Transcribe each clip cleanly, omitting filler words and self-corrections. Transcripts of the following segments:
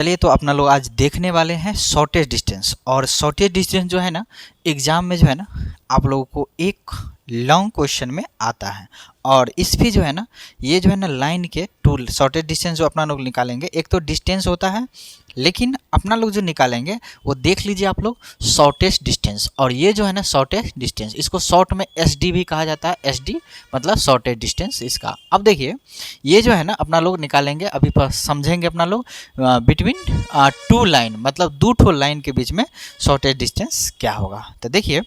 चलिए तो अपना लोग आज देखने वाले हैं शॉर्टेज डिस्टेंस। और शॉर्टेज डिस्टेंस जो है ना एग्जाम में जो है ना आप लोगों को एक लॉन्ग क्वेश्चन में आता है। और इस भी जो है ना ये जो है ना लाइन के टू शॉर्टेज डिस्टेंस जो अपना लोग निकालेंगे, एक तो डिस्टेंस होता है, लेकिन अपना लोग जो निकालेंगे वो देख लीजिए आप लोग शॉर्टेज डिस्टेंस। और ये जो है ना शॉर्टेज डिस्टेंस, इसको शॉर्ट में एसडी भी कहा जाता है। एसडी मतलब शॉर्टेज डिस्टेंस इसका। अब देखिए ये जो है ना अपना लोग निकालेंगे, अभी समझेंगे अपना लोग बिटवीन टू लाइन, मतलब दो ठो लाइन के बीच में शॉर्टेज डिस्टेंस क्या होगा। तो देखिए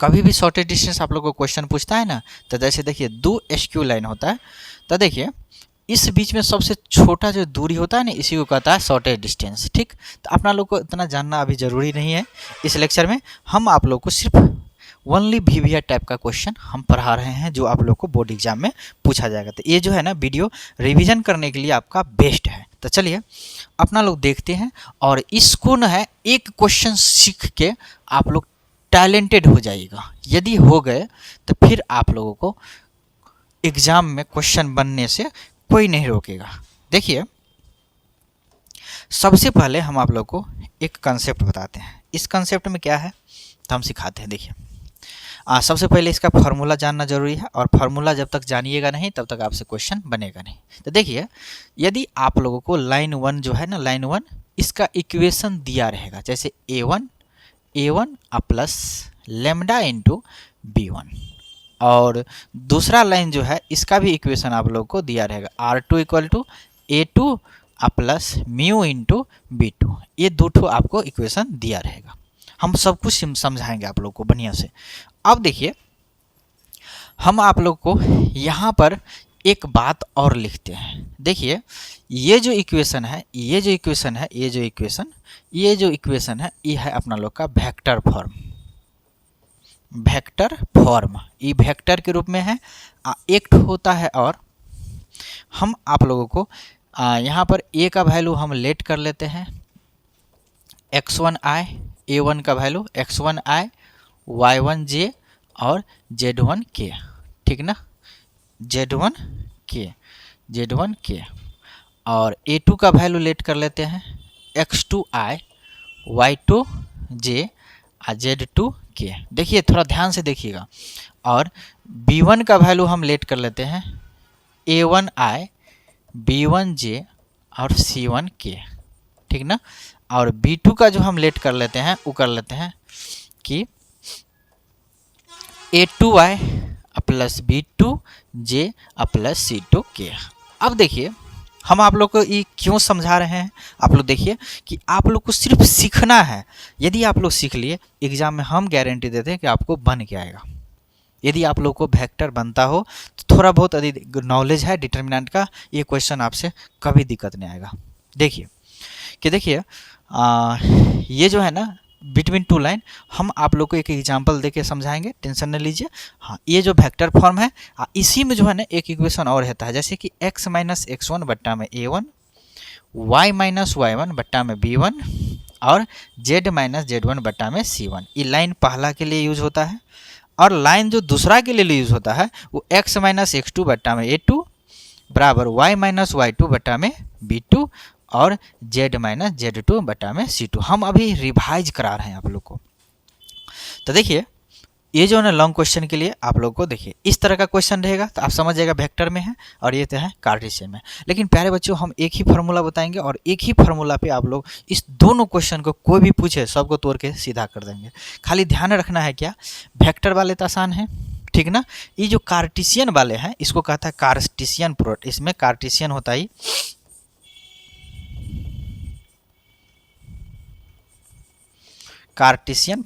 कभी भी शॉर्टेज डिस्टेंस आप लोग को क्वेश्चन पूछता है ना, तो जैसे देखिए दो एसक्यू लाइन होता है, तो देखिए इस बीच में सबसे छोटा जो दूरी होता है ना इसी को कहता है शॉर्टेज डिस्टेंस। ठीक, तो अपना लोग को इतना जानना अभी ज़रूरी नहीं है। इस लेक्चर में हम आप लोग को सिर्फ ओनली वीवीआर टाइप का क्वेश्चन हम पढ़ा रहे हैं जो आप लोग को बोर्ड एग्जाम में पूछा जाएगा। तो ये जो है ना वीडियो रिवीजन करने के लिए आपका बेस्ट है। तो चलिए अपना लोग देखते हैं, और इसको न है एक क्वेश्चन सीख के आप लोग टैलेंटेड हो जाइएगा। यदि हो गए तो फिर आप लोगों को एग्जाम में क्वेश्चन बनने से कोई नहीं रोकेगा। देखिए सबसे पहले हम आप लोग को एक कंसेप्ट बताते हैं। इस कंसेप्ट में क्या है तो हम सिखाते हैं। देखिए सबसे पहले इसका फार्मूला जानना जरूरी है, और फार्मूला जब तक जानिएगा नहीं तब तक आपसे क्वेश्चन बनेगा नहीं। तो देखिए यदि आप लोगों को लाइन वन जो है ना, लाइन वन इसका इक्वेशन दिया रहेगा, जैसे a one plus lambda into b one, और दूसरा लाइन जो है इसका भी इक्वेशन आप लोग को दिया रहेगा, R2 equal to A2 plus mu into B2। ये दो ठो आपको इक्वेशन दिया रहेगा। हम सब कुछ समझाएंगे आप लोग को बढ़िया से। अब देखिए हम आप लोग को यहाँ पर एक बात और लिखते हैं। देखिए ये जो इक्वेशन है, ये जो इक्वेशन है, ये जो इक्वेशन है, ये है अपना लोग का वेक्टर फॉर्म। वेक्टर फॉर्म ये वेक्टर के रूप में है। एक होता है, और हम आप लोगों को यहाँ पर ए का वैल्यू हम लेट कर लेते हैं x1i, a1 का वैल्यू x1i, y1j और z1k। ठीक ना, z1k, और a2 का वैल्यू लेट कर लेते हैं x2i, y2j और z2k। देखिए थोड़ा ध्यान से देखिएगा। और b1 का वैल्यू हम लेट कर लेते हैं a1i, b1j और c1k। ठीक ना, और b2 का जो हम लेट कर लेते हैं वो कर लेते हैं कि a2i plus b2j plus c2k। अब देखिए हम आप लोग को ये क्यों समझा रहे हैं, आप लोग देखिए कि आप लोग को सिर्फ सीखना है। यदि आप लोग सीख लिए एग्जाम में हम गारंटी देते हैं कि आपको बन के आएगा। यदि आप लोग को वेक्टर बनता हो तो थोड़ा बहुत यदि नॉलेज है डिटर्मिनेंट का, ये क्वेश्चन आपसे कभी दिक्कत नहीं आएगा। देखिए कि देखिए ये जो है ना बिटवीन टू लाइन, हम आप लोग को एक एग्जांपल देके समझाएंगे, टेंशन न लीजिए। हाँ, ये जो वेक्टर फॉर्म है इसी में जो है ना एक इक्वेशन और रहता है, जैसे कि x माइनस x1 बट्टा में a1, y माइनस y1 बट्टा में b1 और z माइनस z1 बट्टा में c1। ये लाइन पहला के लिए यूज होता है, और लाइन जो दूसरा के लिए यूज होता है वो x माइनस x2 बट्टा में a2 बराबर y माइनस y2 बट्टा में b2 और z माइनस z2 बटा में c2। हम अभी रिवाइज करा रहे हैं आप लोग को। तो देखिए ये जो है ना लॉन्ग क्वेश्चन के लिए आप लोग को देखिए इस तरह का क्वेश्चन रहेगा तो आप समझ जाएगा वेक्टर में है, और ये तो है कार्टेशियन में। लेकिन प्यारे बच्चों हम एक ही फार्मूला बताएंगे, और एक ही फार्मूला पे आप लोग इस दोनों क्वेश्चन को कोई भी पूछे सबको तोड़ के सीधा कर देंगे। खाली ध्यान रखना है क्या, वेक्टर वाले तो आसान है, ठीक ना। ये जो कार्टेशियन वाले हैं इसको कहता है कार्टेशियन प्रोडक्ट। इसमें कार्टेशियन होता है कार्टेशियन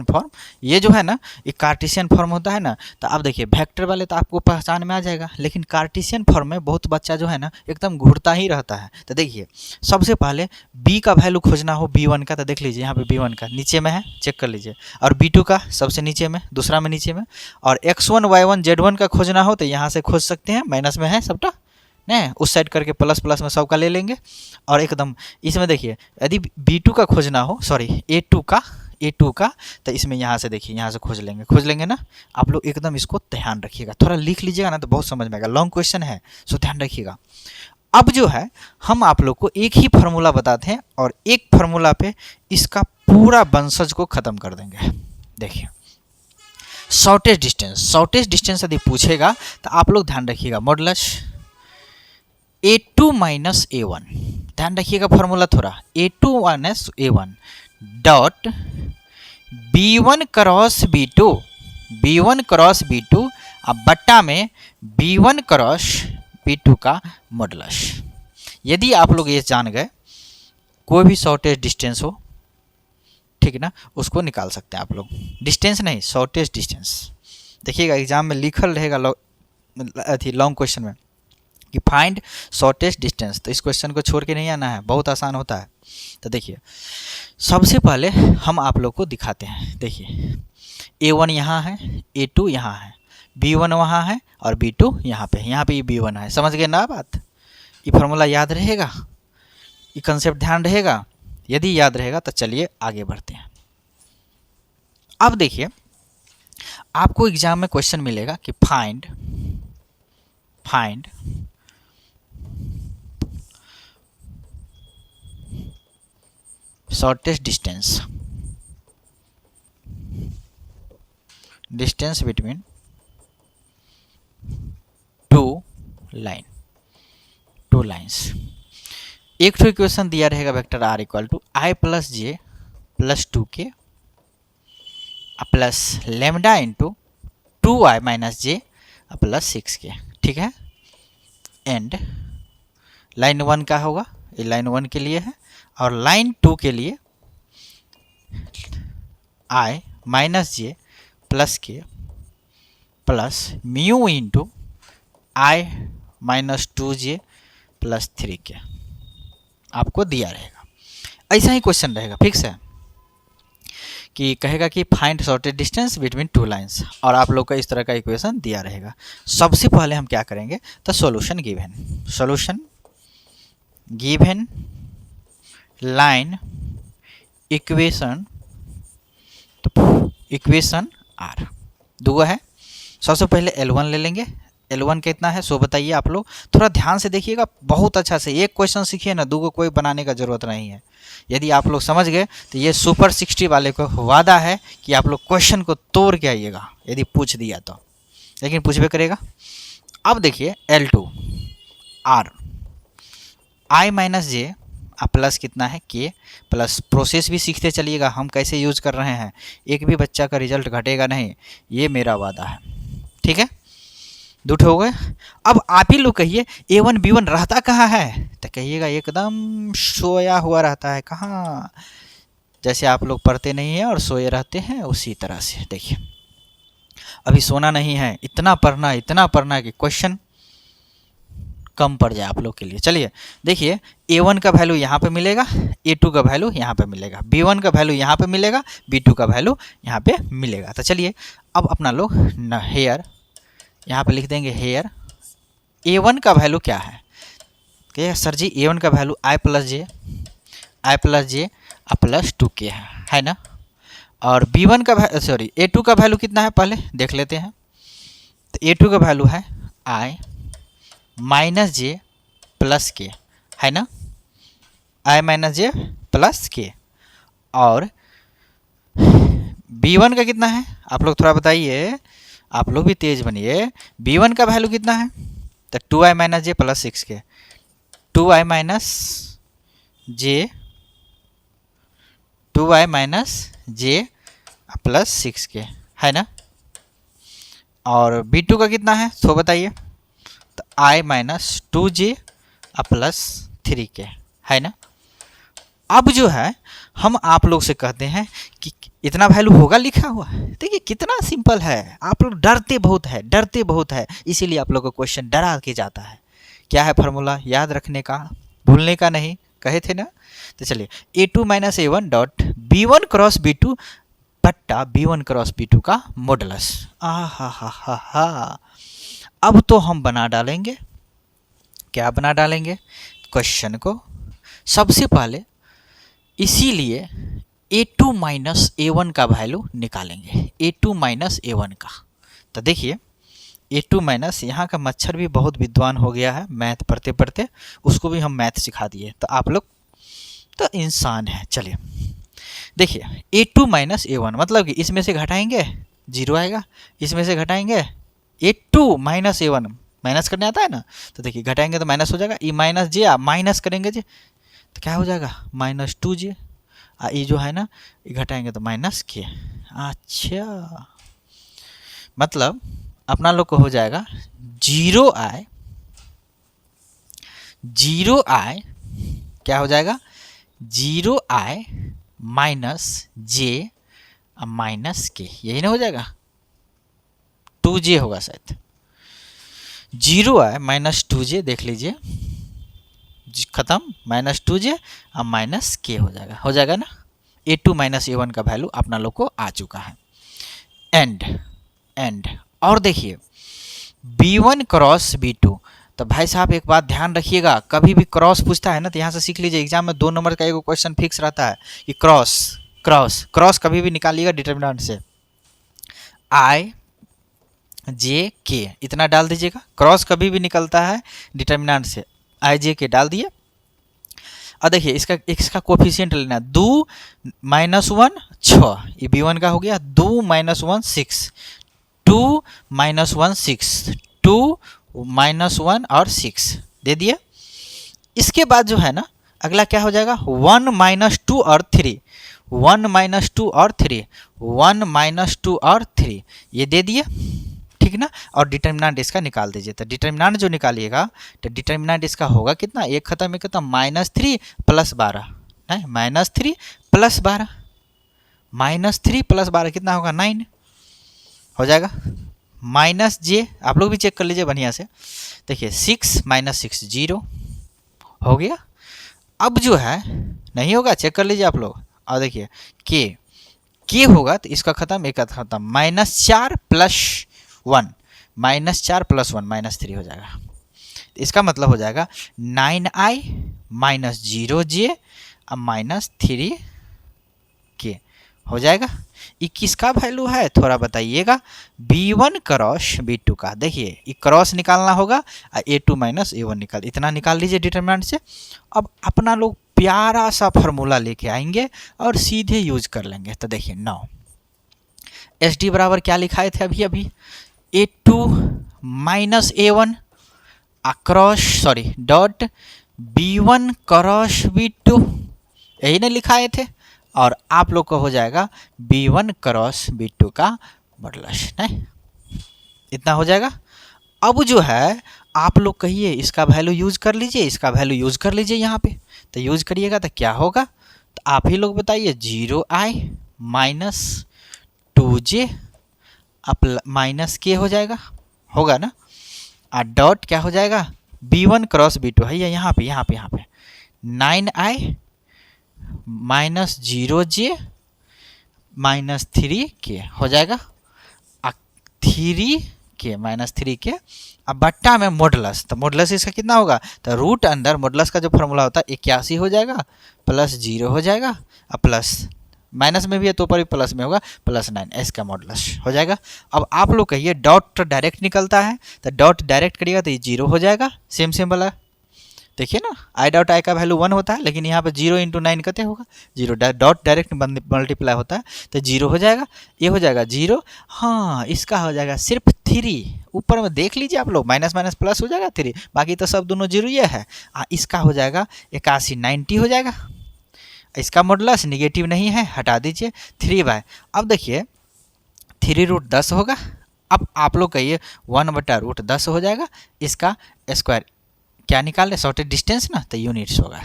फॉर्म। ये जो है ना ये कार्टेशियन फॉर्म होता है ना। तो अब देखिए वेक्टर वाले तो आपको पहचान में आ जाएगा, लेकिन कार्टेशियन फॉर्म में बहुत बच्चा जो है ना एकदम घूरता ही रहता है। तो देखिए सबसे पहले b का वैल्यू खोजना हो b1 का, तो देख लीजिए यहाँ पे b1 का नीचे में है, चेक कर लीजिए, और b2 का सबसे नीचे में, दूसरा में नीचे में, और x1 y1 z1 का खोजना हो तो यहाँ से खोज सकते हैं, माइनस में है सबटा नहीं, उस साइड करके प्लस प्लस में सबका ले लेंगे। और एकदम इसमें देखिए यदि b2 का खोजना हो, सॉरी a2 का, तो इसमें यहाँ से देखिए यहाँ से खोज लेंगे ना। आप लोग एकदम इसको ध्यान रखिएगा, थोड़ा लिख लीजिएगा ना तो बहुत समझ में आएगा, लॉन्ग क्वेश्चन है सो ध्यान रखिएगा। अब जो है हम आप लोग को एक ही फार्मूला बताते हैं और एक फार्मूला पे इसका पूरा वंशज को खत्म कर देंगे। देखिए शॉर्टेज डिस्टेंस यदि पूछेगा तो आप लोग ध्यान रखिएगा मॉडुलस A2 माइनस A1, ध्यान रखिएगा फॉर्मूला थोड़ा, A2 minus A1 dot B1 cross B2 अब बट्टा में B1 क्रॉस B2 का मॉडुलस। यदि आप लोग ये जान गए कोई भी शॉर्टेज डिस्टेंस हो, ठीक है ना, उसको निकाल सकते हैं आप लोग। डिस्टेंस नहीं, शॉर्टेज डिस्टेंस। देखिएगा एग्जाम में लिखल रहेगा लॉन्ग क्वेश्चन में कि फाइंड शॉर्टेज डिस्टेंस, तो इस क्वेश्चन को छोड़ के नहीं आना है, बहुत आसान होता है। तो देखिए सबसे पहले हम आप लोग को दिखाते हैं। देखिए A1 यहाँ है, A2 यहाँ है, B1 वहाँ है और B2 यहाँ पे ये B1 है। समझ गए ना बात? ये फार्मूला याद रहेगा, ये कंसेप्ट ध्यान रहेगा। यदि याद रहेगा तो चलिए आगे बढ़ते हैं। अब देखिए आपको एग्जाम में क्वेश्चन मिलेगा कि find shortest distance between two lines. एक तो इक्वेशन दिया रहेगा vector r equal to i plus j plus 2k plus lambda into 2i minus j plus 6k, ठीक है। एंड लाइन 1 का होगा, ये लाइन 1 के लिए है, और लाइन 2 के लिए i माइनस जे प्लस के plus mu into i minus 2j plus 3k आपको दिया रहेगा। ऐसा ही क्वेश्चन रहेगा, फिक्स है कि कहेगा कि find shortage distance between two lines, और आप लोग का इस तरह का इक्वेशन दिया रहेगा। सबसे पहले हम क्या करेंगे तो सॉल्यूशन गिवन लाइन इक्वेशन, तो इक्वेशन R दो है। सबसे पहले L1 ले लेंगे। L1 कितना है सो बताइए आप लोग, थोड़ा ध्यान से देखिएगा बहुत अच्छा से। एक क्वेश्चन सीखिए ना, दो को कोई बनाने का जरूरत नहीं है। यदि आप लोग समझ गए तो ये सुपर 60 वाले को वादा है कि आप लोग क्वेश्चन को तोड़ के आइएगा यदि पूछ दिया तो, लेकिन पूछबे करेगा। अब देखिए L2 R I minus j plus कितना है K प्लस, प्रोसेस भी सीखते चलिएगा हम कैसे यूज कर रहे हैं, एक भी बच्चा का रिजल्ट घटेगा नहीं, ये मेरा वादा है, ठीक है। दूठे हो गए। अब आप ही लोग कहिए A1 B1 रहता कहाँ है, तो कहिएगा एकदम सोया हुआ रहता है। कहाँ? जैसे आप लोग पढ़ते नहीं हैं और सोए रहते हैं उसी तरह से। देखिए अभी सोना नहीं है, इतना पढ़ना कि क्वेश्चन कम पड़ जाए आप लोग के लिए। चलिए देखिए A1 का वैल्यू यहाँ पे मिलेगा, A2 का वैल्यू यहाँ पे मिलेगा, B1 का वैल्यू यहाँ पे मिलेगा, B2 का वैल्यू यहाँ पे मिलेगा। तो चलिए अब अपना लोग न हेयर यहाँ पे लिख देंगे। हेयर A1 का वैल्यू क्या है, कहिए सर जी A1 का value i plus j plus 2k है ना। और B1 का A2 का वैल्यू कितना है पहले देख लेते हैं। तो A2 का वैल्यू है i माइनस जे प्लस के, है ना, i माइनस जे प्लस के। और B1 का कितना है आप लोग थोड़ा बताइए, आप लोग भी तेज बनिए। B1 का वैल्यू कितना है, तो 2i minus j plus 6k, 2i minus j plus 6k है ना। और B2 का कितना है तो बताइए, तो i minus 2j plus 3k है ना। अब जो है हम आप लोग से कहते हैं कि इतना वैल्यू होगा लिखा हुआ। देखिए कितना सिंपल है, आप लोग डरते बहुत है, इसीलिए आप लोग को क्वेश्चन डरा के जाता है। क्या है फार्मूला, याद रखने का, भूलने का नहीं, कहे थे ना। तो चलिए A2 minus A1 dot B1 cross B2 बट्टा B1 क्रॉस B2 का मॉडुलस। हा। अब तो हम बना डालेंगे, क्या बना डालेंगे क्वेश्चन को। सबसे पहले इसीलिए A2 माइनस A1 का वैल्यू निकालेंगे, A2 माइनस A1 का। तो देखिए A2 माइनस, यहाँ का मच्छर भी बहुत विद्वान हो गया है मैथ पढ़ते पढ़ते, उसको भी हम मैथ सिखा दिए, तो आप लोग तो इंसान है। चलिए देखिए A2 माइनस A1 मतलब कि इसमें से घटाएंगे 0 आएगा, इसमें से घटाएंगे A2 माइनस A1, माइनस करने आता है ना, तो देखिए घटाएंगे तो माइनस हो जाएगा, ई माइनस जे, माइनस करेंगे जे तो क्या हो जाएगा -2j, ये जो है ना ये घटाएंगे तो -k। अच्छा मतलब अपना लोग को हो जाएगा 0i क्या हो जाएगा 0i माइनस जे माइनस के, यही ना हो जाएगा, 2j होगा शायद, 0i माइनस 2j, देख लीजिए खत्म, -2j और -k हो जाएगा ना। A2 माइनस A1 का वैल्यू अपना लोग को आ चुका है। एंड और देखिए B1 क्रॉस B2, तो भाई साहब एक बात ध्यान रखिएगा, कभी भी क्रॉस पूछता है ना तो यहाँ से सीख लीजिए, एग्जाम में 2 नंबर का एक क्वेश्चन फिक्स रहता है कि क्रॉस कभी भी निकालिएगा डिटर्मिनेंट से, I J K इतना डाल दीजिएगा, क्रॉस कभी भी निकलता है डिटर्मिनेंट से, I J K डाल दिए। और देखिए इसका कोफिशिएंट लेना है, 2 - 1 6, ये B1 का हो गया, 2 - 1 6, 2 - 1 6, 2 - 1 और 6 दे दिए। इसके बाद जो है ना अगला क्या हो जाएगा 1 - 2 और 3, 1 - 2 और 3, 1 - 2 और 3 ये दे दिए, ठीक ना। और डिटर्मिनेंट इसका निकाल दीजिए, तो डिटर्मिनेंट जो निकालिएगा तो डिटर्मिनेंट इसका होगा कितना, एक खत्म एक खत्म, -3 + 12 है, -3 + 12, -3 + 12 कितना होगा 9 हो जाएगा, -j आप लोग भी चेक कर लीजिए बढ़िया से, देखिए 6 - 6 0 हो गया। अब जो है नहीं होगा चेक कर लीजिए आप लोग, और देखिए k होगा तो इसका खत्म एक खत्म, -4 + 1, -4 + 1 -3 हो जाएगा, इसका मतलब हो जाएगा 9i - 0j -3k हो जाएगा। ये किसका वैल्यू है थोड़ा बताइएगा, B1 क्रॉस B2 का। देखिए ये क्रॉस निकालना होगा, A2 माइनस A1 इतना निकाल लीजिए डिटर्मिनेंट से। अब अपना लोग प्यारा सा फार्मूला लेके आएंगे और सीधे यूज कर लेंगे। तो देखिए 9 SD बराबर क्या लिखाए थे अभी A2 minus A1 dot B1 cross B2, यही ना लिखाए थे, और आप लोग को हो जाएगा B1 क्रॉस B2 का मॉडुलस, नहीं इतना हो जाएगा। अब जो है आप लोग कहिए इसका वैल्यू यूज कर लीजिए, इसका वैल्यू यूज कर लीजिए यहाँ पे, तो यूज करिएगा तो क्या होगा, तो आप ही लोग बताइए 0i minus 2j minus k हो जाएगा, होगा ना, और डॉट क्या हो जाएगा B1 क्रॉस B2 है यहाँ पे 9i minus 0j minus 3k हो जाएगा, 3k माइनस 3k। अब बट्टा में मॉडुलस, तो मॉडुलस इसका कितना होगा, तो रूट अंडर मॉडुलस का जो फॉर्मूला होता है 81 हो जाएगा, प्लस 0 हो जाएगा, और प्लस माइनस में भी है तो ऊपर भी प्लस में होगा, +9 एस का मॉडुलस हो जाएगा। अब आप लोग कहिए डॉट डायरेक्ट निकलता है, तो डॉट डायरेक्ट करिएगा तो ये 0 हो जाएगा, सेम वाला देखिए ना, आई डॉट आई का वैल्यू 1 होता है, लेकिन यहाँ पे 0 × 9 कते होगा 0, डॉट डायरेक्ट मल्टीप्लाई होता है तो 0 हो जाएगा, ये हो जाएगा 0। हाँ इसका हो जाएगा सिर्फ 3, ऊपर में देख लीजिए आप लोग, माइनस माइनस प्लस हो जाएगा 3, बाकी तो सब दोनों 0 ये है। इसका हो जाएगा 81 90 हो जाएगा, इसका मॉडुलस निगेटिव नहीं है, हटा दीजिए 3/, अब देखिए 3√10 होगा। अब आप लोग कहिए 1/√10 हो जाएगा, इसका स्क्वायर क्या निकाल रहे शॉर्टेज डिस्टेंस ना, तो यूनिट्स होगा,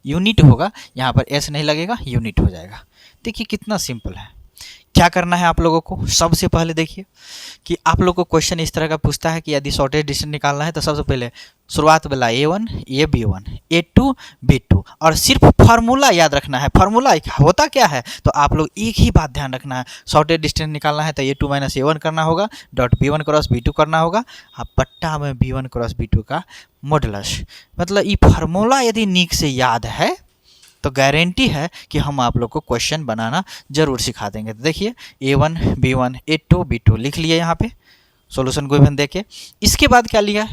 यूनिट होगा, यहाँ पर एस नहीं लगेगा, यूनिट हो जाएगा। देखिए कितना सिंपल है। क्या करना है आप लोगों को, सबसे पहले देखिए कि आप लोग को क्वेश्चन इस तरह का पूछता है कि यदि शॉर्टेज डिस्टेंस निकालना है तो सबसे पहले शुरुआत वाला A1 ये B1 A2 B2, और सिर्फ फार्मूला याद रखना है। फार्मूला होता क्या है, तो आप लोग एक ही बात ध्यान रखना है, शॉर्टेज डिस्टेंस निकालना है तो A2 माइनस A1 करना होगा, डॉट B1 क्रॉस B2 करना होगा, अब पट्टा में B1 क्रॉस B2 का मॉडुलस। मतलब ये फार्मूला यदि नीक से याद है तो गारंटी है कि हम आप लोग को क्वेश्चन बनाना जरूर सिखा देंगे। तो देखिए A1 B1 A2 B2 लिख लिया यहाँ पे सॉल्यूशन को भी देखे। इसके बाद क्या लिया,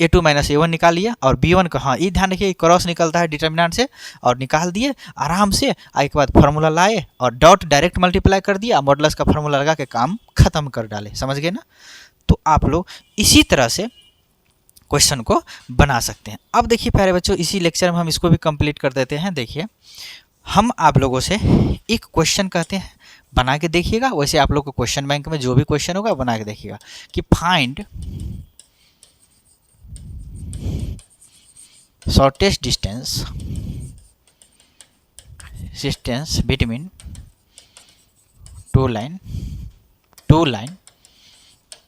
A2 माइनस A1 निकाल लिया और B1 का, हाँ ये ध्यान रखिए क्रॉस निकलता है डिटर्मिनेंट से, और निकाल दिए आराम से। आगे के बाद फार्मूला लाए और डॉट डायरेक्ट मल्टीप्लाई कर दिया, मॉडुलस का फार्मूला लगा के काम खत्म कर डाले। समझ गए ना। तो आप लोग इसी तरह से क्वेश्चन को बना सकते हैं। अब देखिए प्यारे बच्चों, इसी लेक्चर में हम इसको भी कंप्लीट कर देते हैं। देखिए हम आप लोगों से एक क्वेश्चन कहते हैं, बना के देखिएगा। वैसे आप लोग को क्वेश्चन बैंक में जो भी क्वेश्चन होगा बना के देखिएगा कि find shortest distance between two line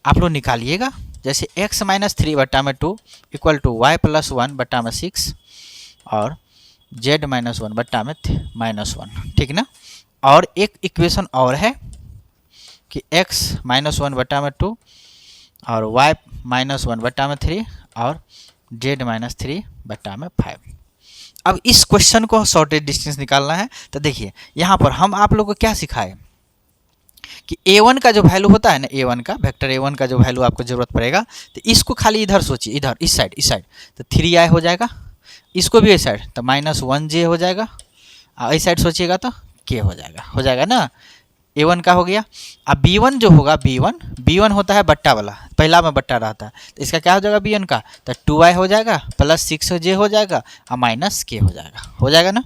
आप लोग निकालिएगा। जैसे x minus 3/2 equal to y plus 1/6 और z माइनस 1/-1, ठीक ना। और एक इक्वेशन और है कि x माइनस 1/2 और y माइनस 1/3 और z माइनस 3/5। अब इस क्वेश्चन को शॉर्टेज डिस्टेंस निकालना है। तो देखिए यहाँ पर हम आप लोग को क्या सिखाए कि A1 का जो वैल्यू होता है ना, A1 का वेक्टर A1 का जो वैल्यू आपको जरूरत पड़ेगा, तो इसको खाली इधर सोचिए, इधर इस साइड तो 3i हो जाएगा। इसको भी इस साइड तो -1j हो जाएगा, और इस साइड सोचिएगा तो k हो जाएगा ना। A1 का हो गया। अब B1 जो होगा, B1 होता है बट्टा वाला, पहला में बट्टा रहता है, तो इसका क्या हो जाएगा B1 का, तो 2i हो जाएगा प्लस 6j हो जाएगा और माइनस k हो जाएगा ना।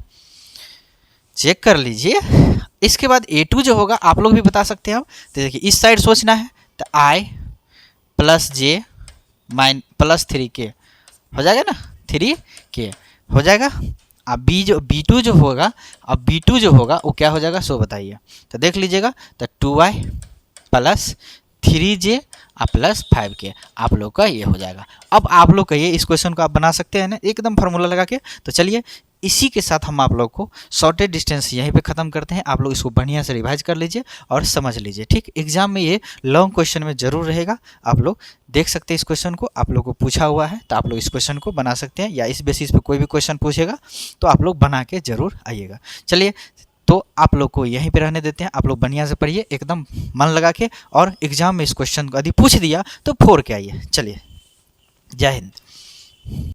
चेक कर लीजिए। इसके बाद A2 जो होगा आप लोग भी बता सकते हैं। तो देखिए इस साइड सोचना है तो i plus j plus 3k हो जाएगा ना, 3k हो जाएगा। अब B2 जो होगा, अब B2 जो होगा वो क्या हो जाएगा सो बताइए। तो देख लीजिएगा, तो 2i plus 3j plus 5k आप लोग का ये हो जाएगा। अब आप लोग कहिए इस क्वेश्चन को आप बना सकते हैं ना एकदम फार्मूला लगा के। तो चलिए इसी के साथ हम आप लोग को शॉर्टेज डिस्टेंस यहीं पे ख़त्म करते हैं। आप लोग इसको बढ़िया से रिवाइज कर लीजिए और समझ लीजिए, ठीक। एग्जाम में ये लॉन्ग क्वेश्चन में जरूर रहेगा, आप लोग देख सकते हैं इस क्वेश्चन को। आप लोग को पूछा हुआ है तो आप लोग इस क्वेश्चन को बना सकते हैं, या इस बेसिस पे कोई भी क्वेश्चन पूछेगा तो आप लोग बना के जरूर आइएगा। चलिए तो आप लोग को यहीं पे रहने देते हैं। आप लोग बढ़िया से पढ़िए एकदम मन लगा के, और एग्जाम में इस क्वेश्चन को यदि पूछ दिया तो फोड़ के आइए। चलिए, जय हिंद।